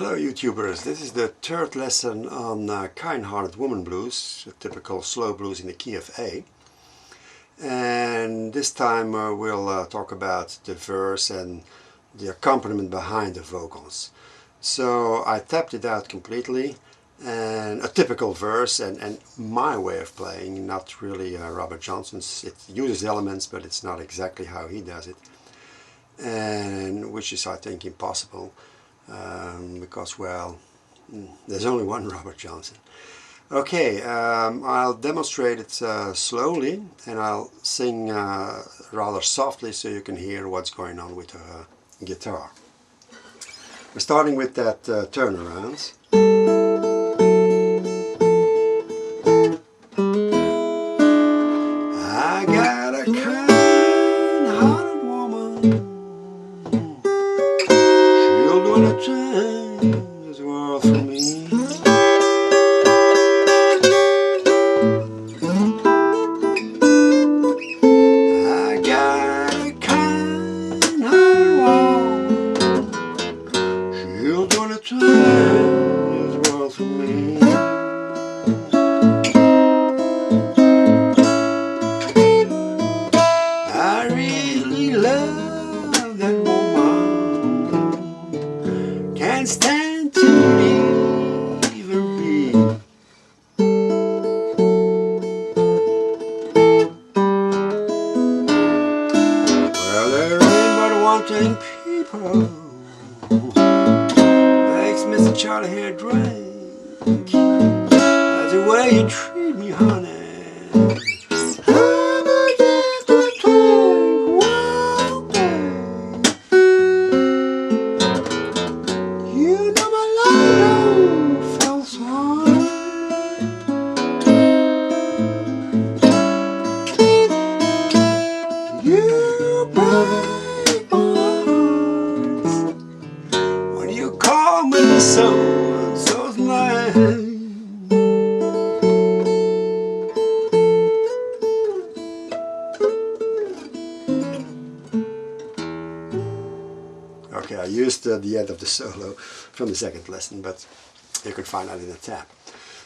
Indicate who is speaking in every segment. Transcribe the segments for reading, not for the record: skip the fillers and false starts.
Speaker 1: Hello YouTubers, this is the third lesson on Kindhearted Woman Blues, a typical slow blues in the key of A. And this time we'll talk about the verse and the accompaniment behind the vocals. So I tapped it out completely, and a typical verse and my way of playing, not really Robert Johnson's. It uses elements but it's not exactly how he does it, and which is I think impossible. Because, well, there's only one Robert Johnson. Okay, I'll demonstrate it slowly, and I'll sing rather softly so you can hear what's going on with the guitar. We're starting with that turnaround. I got a kind-hearted woman, gonna change this world for me. I got a kind-hearted woman, she's gonna change this world for me. I really love that woman, can't stand to leave her be. Well, there ain't but one thing, people, makes Mr. Charlie here drink. That's the way you treat me, honey. When you call me so nice. Okay, I used the end of the solo from the second lesson, but you can find that in the tab.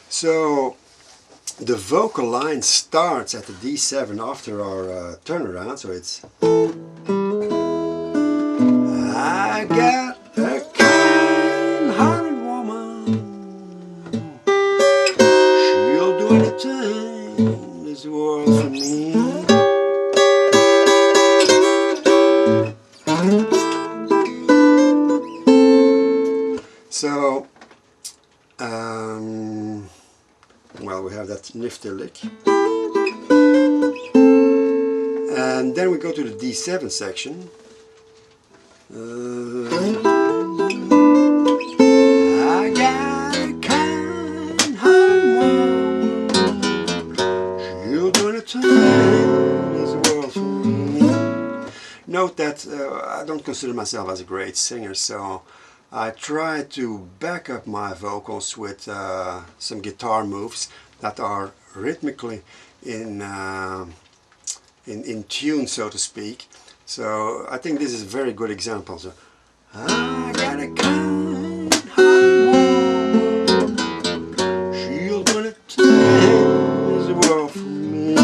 Speaker 1: So the vocal line starts at the D7 after our turnaround, so it's I got a kind-hearted woman, she'll do anything in this world for me. So, well, we have that nifty lick. And then we go to the D7 section. I got a kind-hearted woman, she'll do anything in this world for me. Note that I don't consider myself as a great singer, so I try to back up my vocals with some guitar moves that are rhythmically in tune, so to speak. So I think this is a very good example. So, I got a kind-hearted woman, she'll do anything in this world for me.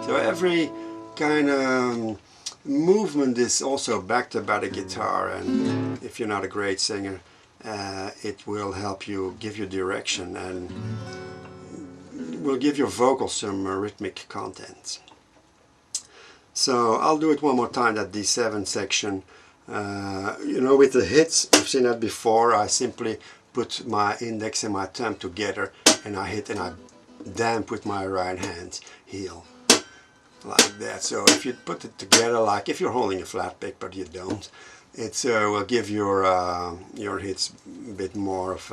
Speaker 1: So every kind of movement is also backed up by the guitar, and if you're not a great singer, it will help you, give you direction, and will give your vocals some rhythmic content. So I'll do it one more time, that D7 section. You know, with the hits, I've seen that before. I simply put my index and my thumb together and I hit and I damp with my right hand heel. Like that. So if you put it together, like if you're holding a flat pick but you don't, it will give your hits a bit more of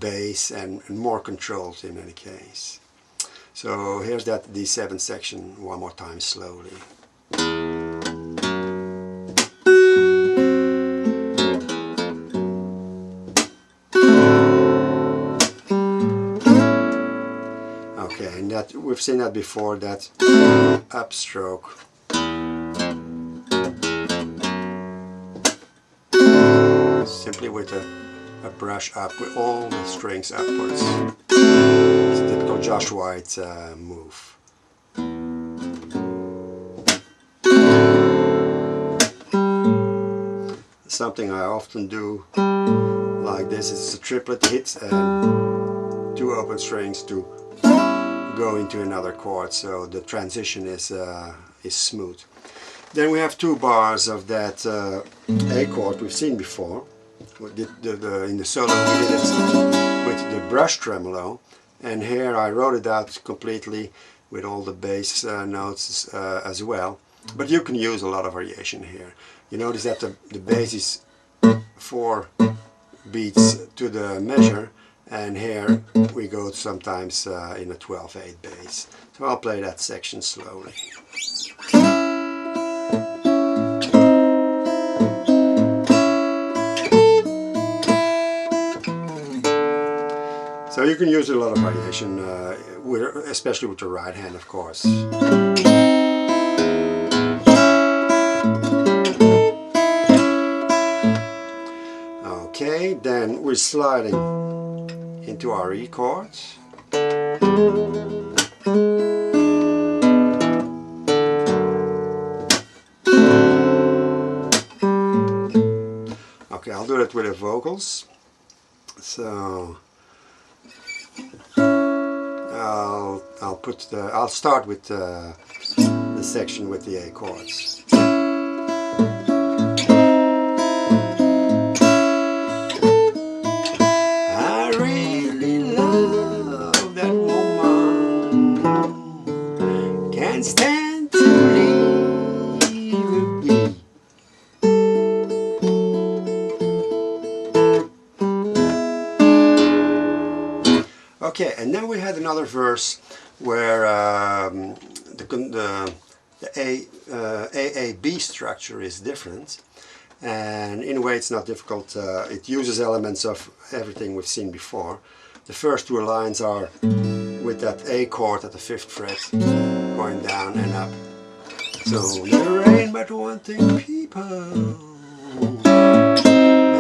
Speaker 1: bass and more controlled in any case. So here's that D7 section one more time slowly. Okay, and that we've seen that before, that upstroke. simply with a brush up with all the strings upwards. It's a typical Josh White move. Something I often do like this is a triplet hit and 2 open strings to go into another chord, so the transition is smooth. Then we have 2 bars of that A chord we've seen before. In the solo we did it with the brush tremolo, and here I wrote it out completely with all the bass notes as well. But you can use a lot of variation here. You notice that the bass is 4 beats to the measure, and here we go sometimes in a 12/8 bass. So I'll play that section slowly. So you can use a lot of variation, especially with the right hand, of course. Okay, then we're sliding into our E chords. Okay, I'll do that with the vocals. So I'll start with the section with the A chords. I really love that woman, can't stand to leave her be. Okay, and then we had another verse where the AAB structure is different, and in a way it's not difficult. It uses elements of everything we've seen before. The first 2 lines are with that A chord at the 5th fret, going down and up. So there ain't but one thing, people,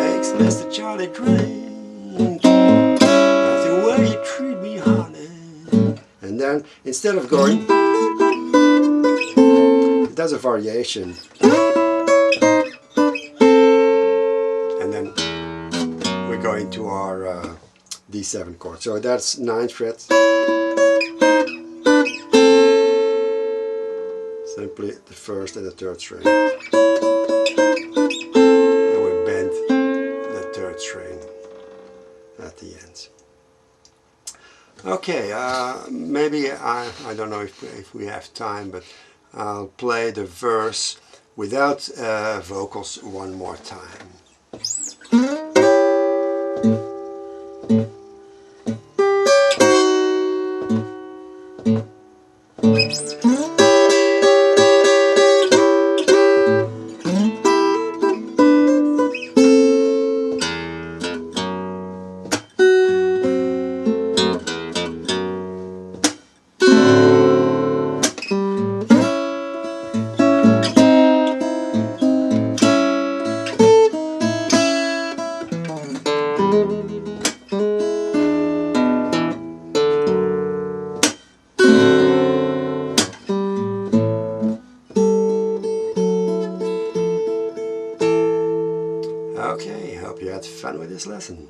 Speaker 1: makes Mr. Charlie drink. That's the way you treat me, honey. And then instead of going, it does a variation. And then we go into our D7 chord. So that's 9th fret. Simply the 1st and the 3rd string. And we bend the 3rd string at the end. Okay, maybe I don't know if we have time, but I'll play the verse without vocals one more time. Okay, hope you had fun with this lesson.